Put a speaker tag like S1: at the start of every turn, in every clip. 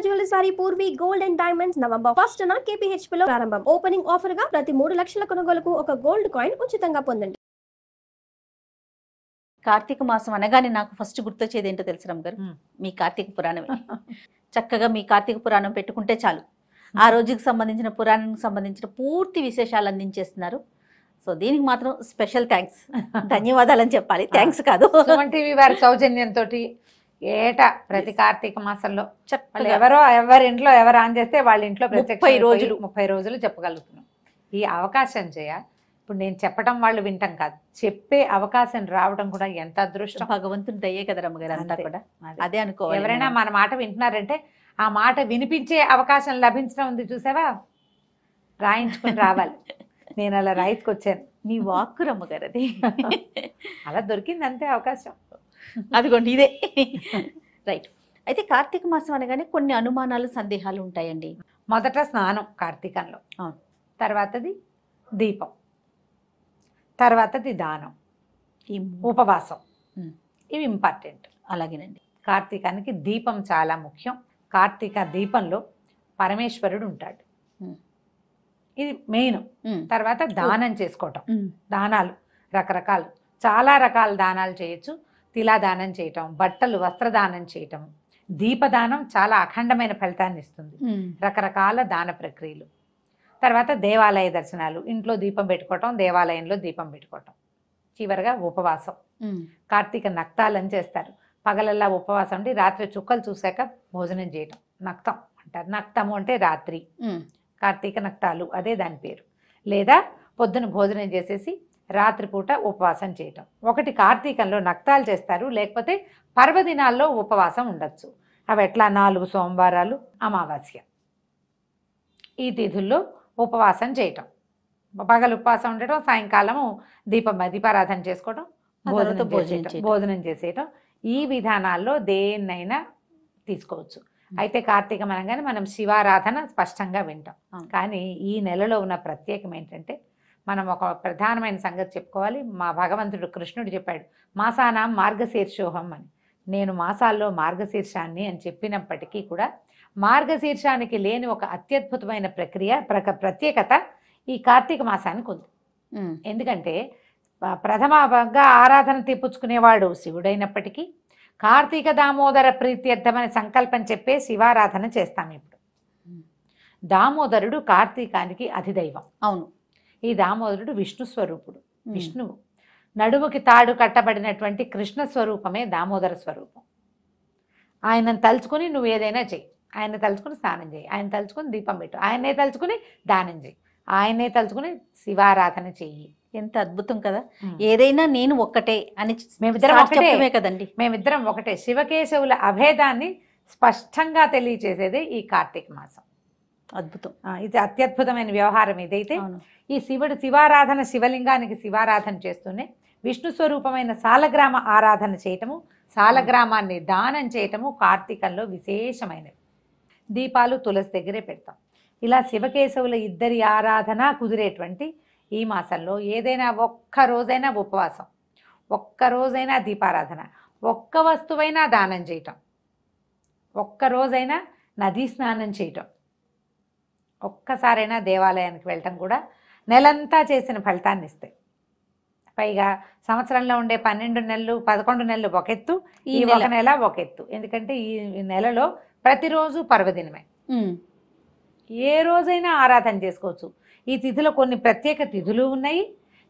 S1: Jewellery sari Poorvi gold and diamonds November 1న KPHP లో ప్రారంభం. ఓపెనింగ్ ఆఫర్ గా ప్రతి 3 లక్షల కొనుగోలుకు ఒక గోల్డ్ కాయిన్ ఉచితంగా పొందండి.
S2: కార్తీక మాసం అనగానే నాకు ఫస్ట్ గుర్తొచ్చేది ఏంటో తెలుసు రమ్మ గారు, మీ కార్తీక పురాణమే. చక్కగా మీ కార్తీక పురాణం పెట్టుకుంటే చాలు, ఆ రోజుకి సంబంధించిన పురాణానికి సంబంధించిన పూర్తి విశేషాలు అందించేస్తున్నారు. సో దీనికి మాత్రం స్పెషల్ థ్యాంక్స్, ధన్యవాదాలు అని చెప్పాలి, థ్యాంక్స్ కాదు.
S3: సుమన్ టీవీ వారి సౌజన్యంతో ఏటా ప్రతి కార్తీక మాసంలో ఎవరి ఇంట్లో ఎవరు ఆన్ చేస్తే వాళ్ళ ఇంట్లో 30 రోజులు చెప్పగలుగుతున్నాం. ఈ అవకాశం ఇప్పుడు నేను చెప్పడం వాళ్ళు వింటాం కాదు, చెప్పే అవకాశం రావడం కూడా ఎంత అదృష్టం,
S2: భగవంతుని దయ్యే కదా రమ్మగారు, అంతా కూడా అదే అనుకోవాలి.
S3: ఎవరైనా మన మాట వింటున్నారంటే ఆ మాట వినిపించే అవకాశం లభించడం ఉంది చూసావా, రాయించుకుని రావాలి. నేను అలా రాయించుకొచ్చాను,
S2: మీ వాక్కు రమ్మగారు అది
S3: అలా దొరికింది అంతే అవకాశం.
S2: అదిగోండి ఇదే రైట్. అయితే కార్తీక మాసం అనగానే కొన్ని అనుమానాలు సందేహాలు ఉంటాయండి.
S3: మొదట స్నానం కార్తీకంలో, తర్వాతది దీపం, తర్వాతది దానం, ఉపవాసం, ఇవి ఇంపార్టెంట్.
S2: అలాగేనండి.
S3: కార్తీకానికి దీపం చాలా ముఖ్యం. కార్తీక దీపంలో పరమేశ్వరుడు ఉంటాడు, ఇది మెయిన్. తర్వాత దానం చేసుకోవటం, దానాలు రకరకాలు, చాలా రకాల దానాలు చేయొచ్చు. తిలా దానం చేయటం, బట్టలు వస్త్రదానం చేయటం, దీపదానం చాలా అఖండమైన ఫలితాన్ని ఇస్తుంది. రకరకాల దాన ప్రక్రియలు. తర్వాత దేవాలయ దర్శనాలు, ఇంట్లో దీపం పెట్టుకోవటం, దేవాలయంలో దీపం పెట్టుకోవటం. చివరిగా ఉపవాసం. కార్తీక నక్తాలని చేస్తారు, పగలల్లా ఉపవాసం ఉండి రాత్రి చుక్కలు చూశాక భోజనం చేయటం నక్తం అంటారు. నక్తము అంటే రాత్రి, కార్తీక నక్తాలు అదే దాని పేరు. లేదా పొద్దున భోజనం చేసేసి రాత్రిపూట ఉపవాసం చేయటం. ఒకటి కార్తీకంలో నక్తాలు చేస్తారు, లేకపోతే పర్వదినాల్లో ఉపవాసం ఉండొచ్చు. అవి ఎట్లా 4 సోమవారాలు, అమావాస్య, ఈ తిథుల్లో ఉపవాసం చేయటం. పగలు ఉపవాసం ఉండటం, సాయంకాలము దీపారాధన చేసుకోవడం, భోజనం చేసేయటం. ఈ విధానాల్లో దేన్నైనా తీసుకోవచ్చు. అయితే కార్తీకం అనగానే మనం శివారాధన స్పష్టంగా వింటాం. కానీ ఈ నెలలో ఉన్న ప్రత్యేకం ఏంటంటే మనం ఒక ప్రధానమైన సంగతి చెప్పుకోవాలి. మా భగవంతుడు కృష్ణుడు చెప్పాడు, మాసానాం మార్గశీర్షోహం అని. నేను మాసాల్లో మార్గశీర్షాన్ని అని చెప్పినప్పటికీ కూడా మార్గశీర్షానికి లేని ఒక అత్యద్భుతమైన ప్రత్యేకత ఈ కార్తీక మాసానికి ఉంది. ఎందుకంటే ప్రథమంగా ఆరాధన తెప్పించుకునేవాడు శివుడైనప్పటికీ కార్తీక దామోదర ప్రీత్యర్థమని సంకల్పం చెప్పే శివారాధన చేస్తాం. ఇప్పుడు దామోదరుడు కార్తీకానికి అధిదైవం.
S2: అవును,
S3: ఈ దామోదరుడు విష్ణు స్వరూపుడు. విష్ణువు నడుముకి తాడు కట్టబడినటువంటి కృష్ణ స్వరూపమే దామోదర స్వరూపం. ఆయనను తలుచుకుని నువ్వు ఏదైనా చెయ్యి, ఆయన తలుచుకుని స్నానం చేయి, ఆయన తలుచుకుని దీపం పెట్టు, ఆయనే తలుచుకుని దానం చేయి, ఆయనే తలుచుకుని శివారాధన చెయ్యి.
S2: ఎంత అద్భుతం కదా. ఏదైనా నేను ఒక్కటే అని
S3: మేమిద్దరం ఒకటే
S2: కదండి,
S3: మేమిద్దరం ఒకటే. శివకేశవుల అభేదాన్ని స్పష్టంగా తెలియచేసేది ఈ కార్తీక మాసం.
S2: అద్భుతం,
S3: ఇది అత్యద్భుతమైన వ్యవహారం. ఇదైతే ఈ శివారాధన, శివలింగానికి శివారాధన చేస్తూనే విష్ణు స్వరూపమైన సాలగ్రామ ఆరాధన చేయటము, సాలగ్రామాన్ని దానం చేయటము కార్తీకంలో విశేషమైనవి. దీపాలు తులసి దగ్గరే పెడతాం. ఇలా శివకేశవుల ఇద్దరి ఆరాధన కుదిరేటువంటి ఈ మాసంలో ఏదైనా ఒక్క రోజైనా ఉపవాసం, ఒక్క రోజైనా దీపారాధన, ఒక్క వస్తువైనా దానం చేయటం, ఒక్క రోజైనా నదీ స్నానం చేయటం, ఒక్కసారైనా దేవాలయానికి వెళ్ళటం కూడా నెలంతా చేసిన ఫలితాన్ని ఇస్తాయి. పైగా సంవత్సరంలో ఉండే 12 నెలలు 11 నెలలు ఒక ఎత్తు, ఈ ఒక నెల ఒక ఎత్తు. ఎందుకంటే ఈ నెలలో ప్రతిరోజు పర్వదినమే, ఏ రోజైనా ఆరాధన చేసుకోవచ్చు. ఈ తిథిలో కొన్ని ప్రత్యేక తిథులు ఉన్నాయి.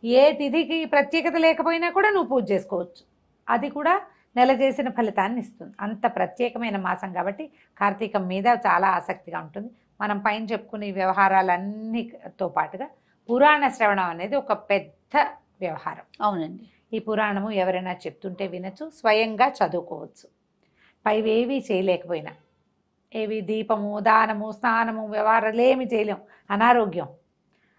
S3: ఏ తిథికి ప్రత్యేకత లేకపోయినా కూడా నువ్వు పూజ చేసుకోవచ్చు. అది కూడా నెల చేసిన ఫలితాన్ని ఇస్తుంది. అంత ప్రత్యేకమైన మాసం కాబట్టి కార్తీకం మీద చాలా ఆసక్తిగా ఉంటుంది. మనం పైన చెప్పుకునే వ్యవహారాలన్నీతో పాటుగా పురాణ శ్రవణం అనేది ఒక పెద్ద వ్యవహారం.
S2: అవునండి,
S3: ఈ పురాణము ఎవరైనా చెప్తుంటే వినొచ్చు, స్వయంగా చదువుకోవచ్చు. పైవేవి చేయలేకపోయినా, ఏవి దీపము, దానము, స్నానము, వ్యవహారాలు ఏమి చేయలేం. అనారోగ్యం,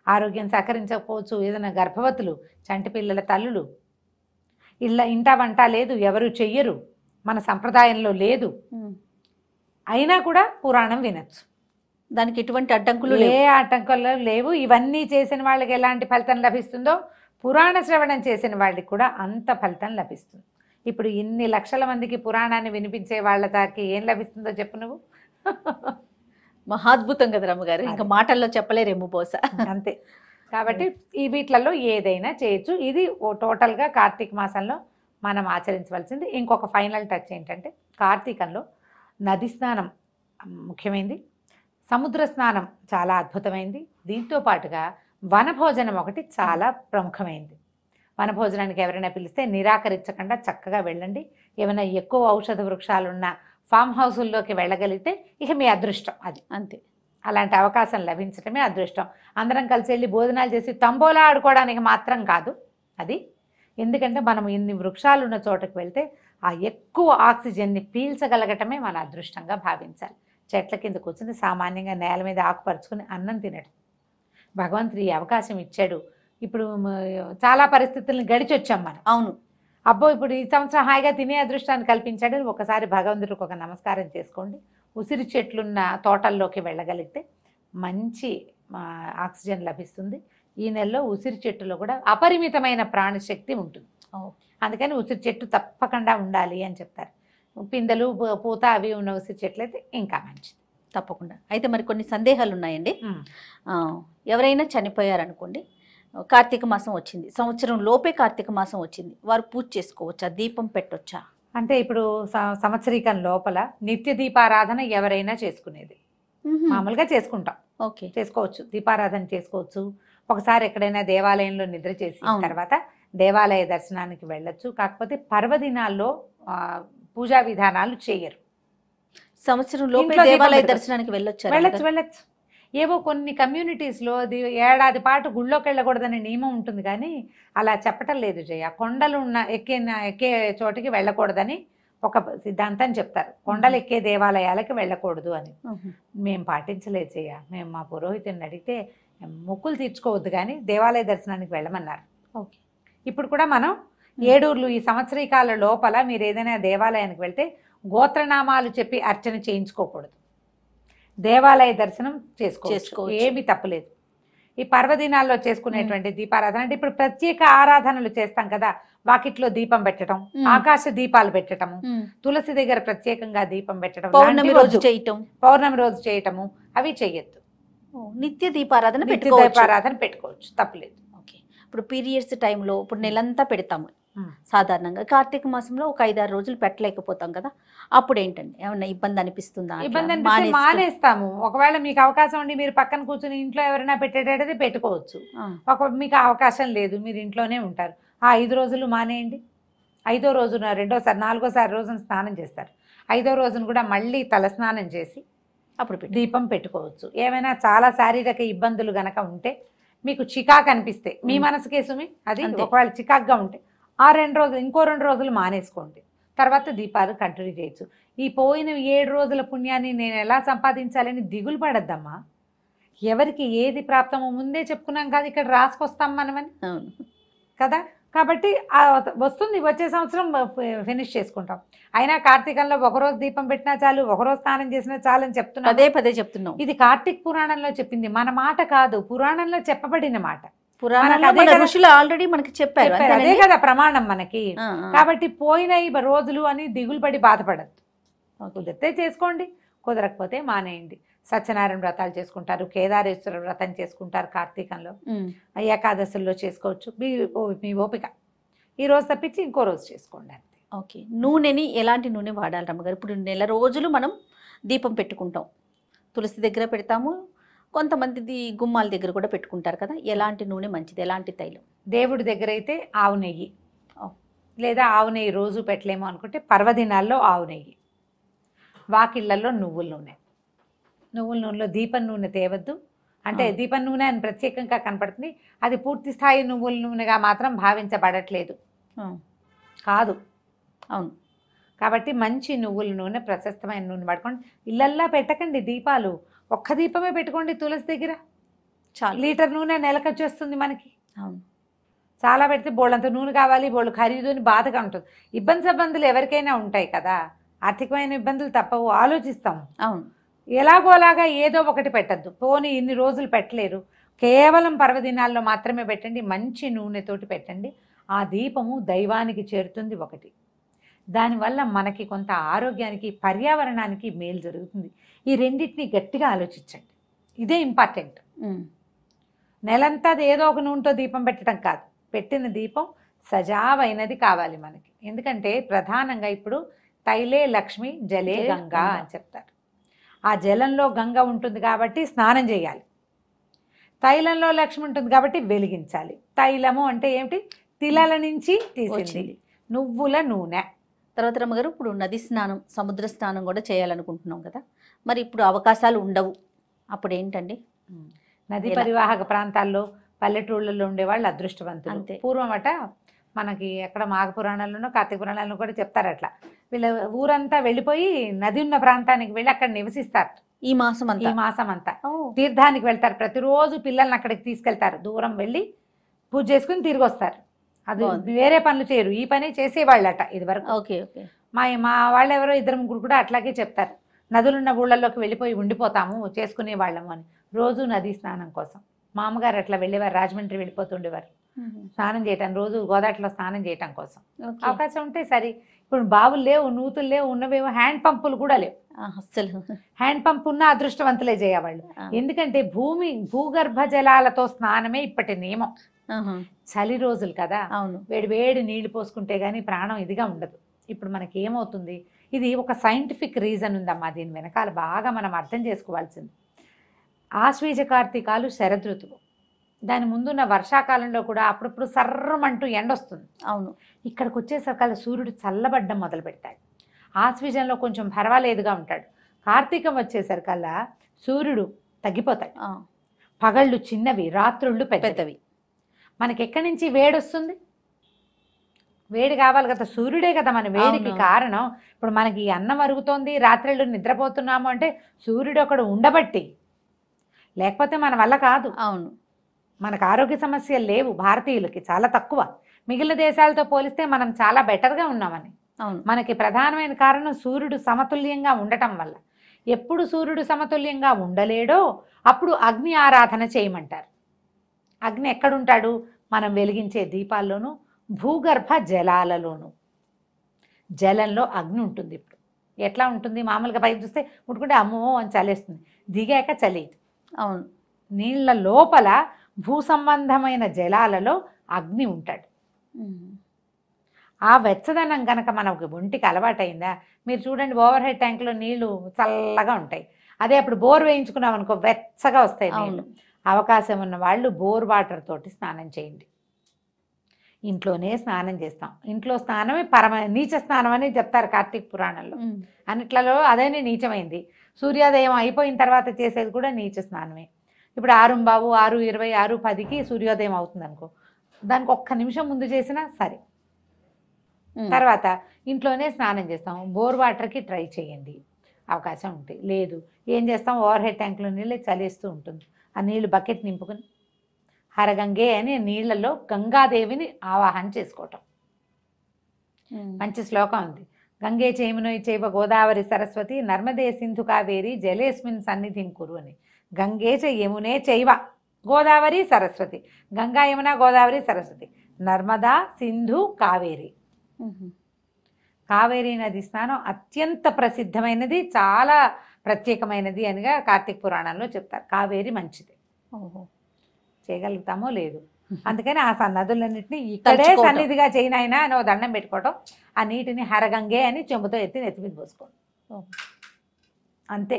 S3: ఆరోగ్యం సహకరించకపోవచ్చు. ఏదైనా గర్భవతులు, చంటి పిల్లల తల్లులు, ఇంట వంట లేదు, ఎవరు చెయ్యరు, మన సంప్రదాయంలో లేదు, అయినా కూడా పురాణం వినొచ్చు.
S2: దానికి ఎటువంటి అడ్డంకులు
S3: ఏ ఆటంకాలు లేవు. ఇవన్నీ చేసిన వాళ్ళకి ఎలాంటి ఫలితం లభిస్తుందో పురాణ శ్రవణం చేసిన వాళ్ళకి కూడా అంత ఫలితం లభిస్తుంది. ఇప్పుడు ఇన్ని లక్షల మందికి పురాణాన్ని వినిపించే వాళ్ళ దానికి ఏం లభిస్తుందో చెప్పు నువ్వు.
S2: మహాద్భుతం కదా రమ్మగారు, ఇంకా మాటల్లో చెప్పలేరేమో బహుశా.
S3: అంతే. కాబట్టి ఈ వీటిలలో ఏదైనా చేయొచ్చు. ఇది టోటల్గా కార్తీక మాసంలో మనం ఆచరించవలసింది. ఇంకొక ఫైనల్ టచ్ ఏంటంటే, కార్తీకంలో నది స్నానం ముఖ్యమైనది, సముద్ర స్నానం చాలా అద్భుతమైంది. దీంతో పాటుగా వనభోజనం ఒకటి చాలా ప్రముఖమైంది. వనభోజనానికి ఎవరైనా పిలిస్తే నిరాకరించకుండా చక్కగా వెళ్ళండి. ఏమైనా ఎక్కువ ఔషధ వృక్షాలున్న ఫామ్ హౌసుల్లోకి వెళ్ళగలిగితే ఇక మీ అదృష్టం అది.
S2: అంతే.
S3: అలాంటి అవకాశం లభించడమే అదృష్టం. అందరం కలిసి వెళ్ళి భోజనాలు చేసి తంబోలా ఆడుకోవడానికి మాత్రం కాదు అది. ఎందుకంటే మనం ఇన్ని వృక్షాలు ఉన్న చోటకు వెళ్తే ఆ ఎక్కువ ఆక్సిజన్ని పీల్చగలగటమే మన అదృష్టంగా భావించాలి. చెట్ల కింద కూర్చుని సామాన్యంగా నేల మీద ఆకుపరుచుకుని అన్నం తినడం. భగవంతుడు ఈ అవకాశం ఇచ్చాడు. ఇప్పుడు చాలా పరిస్థితులను గడిచొచ్చాం మనం.
S2: అవును.
S3: అబ్బో ఇప్పుడు ఈ సంవత్సరం హాయిగా తినే అదృష్టాన్ని కల్పించాడు. ఒకసారి భగవంతుడికి ఒక నమస్కారం చేసుకోండి. ఉసిరి చెట్లున్న తోటల్లోకి వెళ్ళగలిగితే మంచి ఆక్సిజన్ లభిస్తుంది. ఈ నెలలో ఉసిరి చెట్టులో కూడా అపరిమితమైన ప్రాణశక్తి ఉంటుంది. అందుకని ఉసిరి చెట్టు తప్పకుండా ఉండాలి అని చెప్తారు. పిందెలు పూత అవి ఉన్న ఉసిరి చెట్లు అయితే ఇంకా మంచిది.
S2: తప్పకుండా. అయితే మరి కొన్ని సందేహాలు ఉన్నాయండి. ఎవరైనా చనిపోయారనుకోండి, కార్తీక మాసం వచ్చింది, సంవత్సరం లోపే కార్తీక మాసం వచ్చింది, వారు పూజ చేసుకోవచ్చా, దీపం పెట్టొచ్చా?
S3: అంటే ఇప్పుడు సంవత్సరీకం లోపల నిత్య దీపారాధన ఎవరైనా చేసుకునేది. మామూలుగా చేసుకుంటాం,
S2: ఓకే,
S3: చేసుకోవచ్చు. దీపారాధన చేసుకోవచ్చు. ఒకసారి ఎక్కడైనా దేవాలయంలో నిద్ర చేసి తర్వాత దేవాలయ దర్శనానికి వెళ్ళొచ్చు. కాకపోతే పర్వదినాల్లో పూజా విధానాలు చేయరు.
S2: సంవత్సరం లోపే దేవాలయ దర్శనానికి వెళ్ళొచ్చు.
S3: ఏవో కొన్ని కమ్యూనిటీస్లో ఏడాది పాటు గుళ్ళోకి వెళ్ళకూడదనే నియమం ఉంటుంది, కానీ అలా చెప్పటం లేదు జయ. కొండలు ఉన్న ఎక్కే చోటికి వెళ్ళకూడదని ఒక సిద్ధాంతం చెప్తారు. కొండలు ఎక్కే దేవాలయాలకి వెళ్ళకూడదు అని. మేము పాటించలేదు జయ. మేము మా పురోహితుని అడిగితే మొక్కులు తీర్చుకోవద్దు కానీ దేవాలయ దర్శనానికి వెళ్ళమన్నారు.
S2: ఓకే.
S3: ఇప్పుడు కూడా మనం ఏడూర్లు ఈ సంవత్సరీకాల లోపల మీరు ఏదైనా దేవాలయానికి వెళ్తే గోత్రనామాలు చెప్పి అర్చన చేయించుకోకూడదు. దేవాలయ దర్శనం చేసుకోవచ్చు, ఏమీ తప్పలేదు. ఈ పర్వదినాల్లో చేసుకునేటువంటి దీపారాధన అంటే ఇప్పుడు ప్రత్యేక ఆరాధనలు చేస్తాం కదా, వాకిట్లో దీపం పెట్టడం, ఆకాశ దీపాలు పెట్టడము, తులసి దగ్గర ప్రత్యేకంగా దీపం పెట్టడం,
S2: పౌర్ణమి రోజు
S3: చేయటము అవి చెయ్యొద్దు.
S2: నిత్య దీపారాధన
S3: పెట్టుకోవచ్చు, తప్పలేదు.
S2: ఓకే. ఇప్పుడు పీరియడ్స్ టైంలో ఇప్పుడు నెలంతా పెడతాము సాధారణంగా, కార్తీక మాసంలో ఒక 5-6 రోజులు పెట్టలేకపోతాం కదా, అప్పుడు ఏంటండి ఏమన్నా ఇబ్బంది అనిపిస్తుందా?
S3: ఇబ్బంది అనిపిస్తే మానేస్తాము. ఒకవేళ మీకు అవకాశం ఉండి మీరు పక్కన కూర్చుని ఇంట్లో ఎవరైనా పెట్టేటది పెట్టుకోవచ్చు. మీకు అవకాశం లేదు, మీరు ఇంట్లోనే ఉంటారు, ఆ 5 రోజులు మానేయండి. 5వ రోజున 4వ రోజున స్నానం చేస్తారు. 5వ రోజున కూడా మళ్ళీ తల స్నానం చేసి అప్పుడు దీపం పెట్టుకోవచ్చు. ఏమైనా చాలా శారీరక ఇబ్బందులు గనక ఉంటే, మీకు చికాకు అనిపిస్తే మీ మనసుకే సుమి అది, ఒకవేళ చికాకుగా ఉంటే ఆ 2 రోజులు ఇంకో 2 రోజులు మానేసుకోండి, తర్వాత దీపాలు కంటిన్యూ చేయొచ్చు. ఈ పోయిన 7 రోజుల పుణ్యాన్ని నేను ఎలా సంపాదించాలని దిగులు పడద్దమ్మా. ఎవరికి ఏది ప్రాప్తమో ముందే చెప్పుకున్నాం కదా, ఇక్కడ రాసుకొస్తాం మనమని కదా. కాబట్టి వస్తుంది, వచ్చే సంవత్సరం ఫినిష్ చేసుకుంటాం. అయినా కార్తీకంలో ఒకరోజు దీపం పెట్టినా చాలు, ఒకరోజు స్నానం చేసినా చాలు అని చెప్తున్నాం,
S2: పదే చెప్తున్నాం.
S3: ఇది కార్తీక పురాణంలో చెప్పింది, మన మాట కాదు, పురాణంలో చెప్పబడిన మాట.
S2: ఋషులు ఆల్రెడీ మనకి చెప్పారు,
S3: అదే కదా ప్రమాణం మనకి. కాబట్టి పోయిన రోజులు అని దిగులు పడి బాధపడద్దు. కుదిరితే చేసుకోండి, కుదరకపోతే మానేయండి. సత్యనారాయణ వ్రతాలు చేసుకుంటారు, కేదారేశ్వర వ్రతం చేసుకుంటారు కార్తీకంలో, ఏకాదశుల్లో చేసుకోవచ్చు, మీ ఓపిక. ఈ రోజు తప్పించి ఇంకో రోజు చేసుకోండి అంతే.
S2: ఓకే. నూనెని ఎలాంటి నూనె వాడాలి రమ్మగారు? ఇప్పుడు నెల రోజులు మనం దీపం పెట్టుకుంటాం, తులసి దగ్గర పెడతాము, కొంతమంది గుమ్మాల దగ్గర కూడా పెట్టుకుంటారు కదా, ఎలాంటి నూనె మంచిది, ఎలాంటి తైలం?
S3: దేవుడి దగ్గర అయితే ఆవు నెయ్యి, లేదా ఆవు నెయ్యి రోజు పెట్టలేము అనుకుంటే పర్వదినాల్లో ఆవు నెయ్యి, వాకిళ్లలో నువ్వుల నూనెలో దీపం నూనె తేవద్దు. అంటే దీపం నూనె అని ప్రత్యేకంగా కనపడుతుంది, అది పూర్తి స్థాయి నువ్వుల నూనెగా మాత్రం భావించబడట్లేదు కాదు. అవును. కాబట్టి మంచి నువ్వుల నూనె, ప్రశస్తమైన నూనె పడుకోండి. ఇళ్ళల్లా పెట్టకండి దీపాలు, ఒక్క దీపమే పెట్టుకోండి తులసి దగ్గర, చాలు. లీటర్ నూనె నెలకు వచ్చేస్తుంది మనకి. అవును. చాలా పెడితే బోళ్ళంత నూనె కావాలి, బోళ్ళు ఖరీదు అని బాధగా ఉంటుంది. ఇబ్బందులు ఎవరికైనా ఉంటాయి కదా, ఆర్థికమైన ఇబ్బందులు తప్పవు, ఆలోచిస్తాం. అవును. ఎలాగోలాగా ఏదో ఒకటి పెట్టద్దు. పోనీ ఇన్ని రోజులు పెట్టలేరు, కేవలం పర్వదినాల్లో మాత్రమే పెట్టండి, మంచి నూనెతోటి పెట్టండి. ఆ దీపము దైవానికి చేరుతుంది ఒకటి. దానివల్ల మనకి కొంత ఆరోగ్యానికి పర్యావరణానికి మేలు జరుగుతుంది. ఈ రెండింటిని గట్టిగా ఆలోచించండి. ఇదే ఇంపార్టెంట్. నెలంతా ఏదో ఒక నూనెతో దీపం పెట్టడం కాదు, పెట్టిన దీపం సజావైనది కావాలి మనకి. ఎందుకంటే ప్రధానంగా ఇప్పుడు తైలే లక్ష్మి జలే గంగా అని చెప్తారు. ఆ జలంలో గంగ ఉంటుంది కాబట్టి స్నానం చేయాలి, తైలంలో లక్ష్మి ఉంటుంది కాబట్టి వెలిగించాలి. తైలము అంటే ఏమిటి? తిలల నుంచి తీసింది, నువ్వుల నూనె.
S2: తర్వాత రమ్మగారు ఇప్పుడు నది స్నానం, సముద్ర స్నానం కూడా చేయాలనుకుంటున్నాం కదా, మరి ఇప్పుడు అవకాశాలు ఉండవు, అప్పుడు ఏంటండి?
S3: నది పరివాహక ప్రాంతాల్లో పల్లెటూళ్ళల్లో ఉండేవాళ్ళు అదృష్టవంతులు. పూర్వం అట మనకి ఎక్కడ మాఘ పురాణాల్లోనో కార్తీక పురాణాల్లో కూడా చెప్తారు అట్లా. వీళ్ళ ఊరంతా వెళ్ళిపోయి నది ఉన్న ప్రాంతానికి వెళ్ళి అక్కడ నివసిస్తారు.
S2: ఈ మాసం
S3: అంతా తీర్థానికి వెళ్తారు. ప్రతిరోజు పిల్లల్ని అక్కడికి తీసుకెళ్తారు, దూరం వెళ్ళి పూజ చేసుకుని తిరిగి వస్తారు. అది వేరే పనులు చేయరు, ఈ పని చేసేవాళ్ళట ఇది వరకు.
S2: Okay okay.
S3: మా వాళ్ళు ఎవరో 2-3 కూడా అట్లాగే చెప్తారు, నదులున్న ఊళ్ళల్లోకి వెళ్ళిపోయి ఉండిపోతాము చేసుకునే వాళ్ళము అని. రోజు నదీ స్నానం కోసం మామగారు అట్లా వెళ్ళేవారు, రాజమండ్రి వెళ్ళిపోతుండేవారు స్నానం చేయటం, రోజు గోదావరిలో స్నానం చేయటం కోసం. అవకాశం ఉంటే సరే. ఇప్పుడు బావులు లేవు, నూతులు లేవు, ఉన్నవేమో హ్యాండ్ పంపులు కూడా లేవు.
S2: అసలు
S3: హ్యాండ్ పంప్ ఉన్న అదృష్టవంతులే చేయవాళ్ళు. ఎందుకంటే భూగర్భ జలాలతో స్నానమే ఇప్పటి నియమం. చలి రోజులు కదా,
S2: అవును,
S3: వేడి నీళ్లు పోసుకుంటే గానీ ప్రాణం ఇదిగా ఉండదు. ఇప్పుడు మనకి ఏమవుతుంది, ఇది ఒక సైంటిఫిక్ రీజన్ ఉందమ్మా దీని వెనకాల, బాగా మనం అర్థం చేసుకోవాల్సింది. ఆశ్వీజ కార్తీకాలు శరదృతువు, దాని ముందున్న వర్షాకాలంలో కూడా అప్పుడప్పుడు సర్రమంటూ ఎండొస్తుంది.
S2: అవును,
S3: ఇక్కడికి వచ్చేసరికల్లా సూర్యుడు చల్లబడ్డం మొదలు పెడతాడు. ఆశ్వీజంలో కొంచెం పర్వాలేదుగా ఉంటాడు. కార్తీకం వచ్చేసరికల్లా సూర్యుడు తగ్గిపోతాడు, పగళ్ళు చిన్నవి, రాత్రుళ్ళు పెద్దవి. మనకి ఎక్కడి నుంచి వేడి వస్తుంది? వేడి కావాలి కదా, సూర్యుడే కదా మన వేడికి కారణం. ఇప్పుడు మనకి అన్నం అరుగుతోంది, రాత్రిళ్ళు నిద్రపోతున్నాము అంటే సూర్యుడు ఒకడు ఉండబట్టి, లేకపోతే మన వల్ల కాదు.
S2: అవును,
S3: మనకు ఆరోగ్య సమస్యలు లేవు భారతీయులకి, చాలా తక్కువ. మిగిలిన దేశాలతో పోలిస్తే మనం చాలా బెటర్గా ఉన్నామని. మనకి ప్రధానమైన కారణం సూర్యుడు సమతుల్యంగా ఉండటం వల్ల. ఎప్పుడు సూర్యుడు సమతుల్యంగా ఉండలేడో అప్పుడు అగ్ని ఆరాధన చేయమంటారు. అగ్ని ఎక్కడుంటాడు? మనం వెలిగించే దీపాల్లోనూ, భూగర్భ జలాలలోనూ. జలంలో అగ్ని ఉంటుంది. ఇప్పుడు ఎట్లా ఉంటుంది? మామూలుగా పైకి చూస్తే ముట్టుకుంటే అమ్మో అని చలేస్తుంది, దిగాక చలేదు.
S2: అవును,
S3: నీళ్ళ లోపల భూ సంబంధమైన జలాలలో అగ్ని ఉంటాడు. ఆ వెచ్చదనం కనుక మనకు ఒంటికి అలవాటైందా, మీరు చూడండి ఓవర్ హెడ్ ట్యాంక్లో నీళ్లు చల్లగా ఉంటాయి. అదే అప్పుడు బోర్ వేయించుకున్నాం అనుకో వెచ్చగా వస్తాయి నీళ్ళు. అవకాశం ఉన్న వాళ్ళు బోర్ వాటర్ తోటి స్నానం చేయండి. ఇంట్లోనే స్నానం చేస్తాం. ఇంట్లో స్నానమే నీచ స్నానం అని చెప్తారు కార్తీక పురాణంలో. అన్నిట్లలో అదేనే నీచమైంది. సూర్యోదయం అయిపోయిన తర్వాత చేసేది కూడా నీచ స్నానమే. ఇప్పుడు 6:15, 6:20, 6:10కి సూర్యోదయం అవుతుంది అనుకో, దానికి ఒక్క నిమిషం ముందు చేసినా సరే. తర్వాత ఇంట్లోనే స్నానం చేస్తాం. బోర్ వాటర్కి ట్రై చేయండి అవకాశం ఉంటుంది. లేదు ఏం చేస్తాం, ఓవర్ హెడ్ ట్యాంక్లో నీళ్ళు చలేస్తూ ఉంటుంది. ఆ నీళ్లు బకెట్ నింపుకొని హరగంగే అని నీళ్లలో గంగాదేవిని ఆవాహన చేసుకోవటం. మంచి శ్లోకం ఉంది. గంగే చేమునోయి చేవ గోదావరి సరస్వతి నర్మదే సింధు కావేరి జలేస్మిన్ సన్నిధిం కురు అని. గంగే చ యమునే చైవ గోదావరి సరస్వతి. గంగా యమున గోదావరి సరస్వతి, నర్మదా సింధు కావేరి. కావేరీ నది స్నానం అత్యంత ప్రసిద్ధమైనది, చాలా ప్రత్యేకమైనది అనిగా కార్తీక పురాణంలో చెప్తారు. కావేరి మంచిది. చేయగలుగుతామో లేదు, అందుకని ఆ నదులన్నింటినీ ఇక్కడే సన్నిధిగా చేయనైనా అని దండం పెట్టుకోవటం. ఆ నీటిని హరగంగే అని చెంబుతో ఎత్తి నెత్తి మీద పోసుకోవడం అంతే.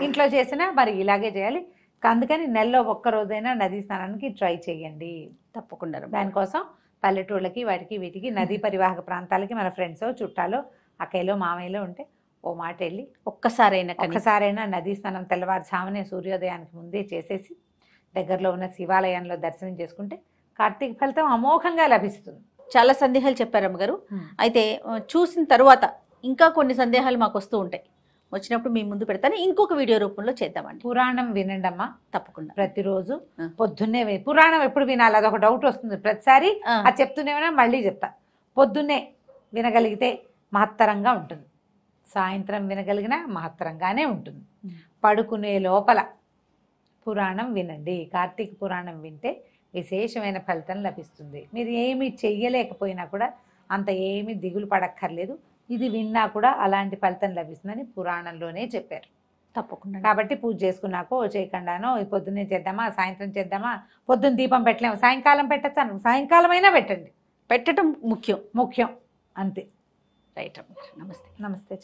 S3: ఇంట్లో చేసినా మరి ఇలాగే చేయాలి. అందుకని నెలలో ఒక్కరోజైనా నదీ స్నానానికి ట్రై చేయండి తప్పకుండా. దానికోసం పల్లెటూళ్ళకి వాటికి వీటికి నదీ పరివాహక ప్రాంతాలకి మన ఫ్రెండ్స్ చుట్టాలు అక్కయ్యలో మామయ్యలో ఉంటే ఓ మాట వెళ్ళి ఒక్కసారైనా నదీ స్నానం తెల్లవారుజామునే సూర్యోదయానికి ముందే చేసేసి దగ్గరలో ఉన్న శివాలయంలో దర్శనం చేసుకుంటే కార్తీక ఫలితం అమోఘంగా లభిస్తుంది.
S2: చాలా సందేహాలు చెప్పారు అమ్మగారు. అయితే చూసిన తర్వాత ఇంకా కొన్ని సందేహాలు మాకు వస్తూ ఉంటాయి, వచ్చినప్పుడు మీ ముందు పెడతాను, ఇంకొక వీడియో రూపంలో చేద్దామండి.
S3: పురాణం వినండి అమ్మా
S2: తప్పకుండా.
S3: ప్రతిరోజు పొద్దున్నే పురాణం ఎప్పుడు వినాలి అదొక డౌట్ వస్తుంది ప్రతిసారి. అది చెప్తూనే మళ్ళీ చెప్తా. పొద్దున్నే వినగలిగితే మహత్తరంగా ఉంటుంది, సాయంత్రం వినగలిగినా మహత్తరంగానే ఉంటుంది. పడుకునే లోపల పురాణం వినండి. కార్తీక పురాణం వింటే విశేషమైన ఫలితం లభిస్తుంది. మీరు ఏమి చెయ్యలేకపోయినా కూడా అంత ఏమీ దిగులు పడక్కర్లేదు. ఇది విన్నా కూడా అలాంటి ఫలితం లభిస్తుందని పురాణంలోనే చెప్పారు.
S2: తప్పకుండా
S3: కాబట్టి పూజ చేసుకున్నాకో చేయకుండానో పొద్దున్నే చేద్దామా సాయంత్రం చేద్దామా, పొద్దున్న దీపం పెట్టలేము సాయంకాలం పెట్టచ్చు, సాయంకాలం అయినా పెట్టండి,
S2: పెట్టడం ముఖ్యం.
S3: ముఖ్యం అంతే.
S2: రైట్ అమ్మ. నమస్తే.
S3: నమస్తే.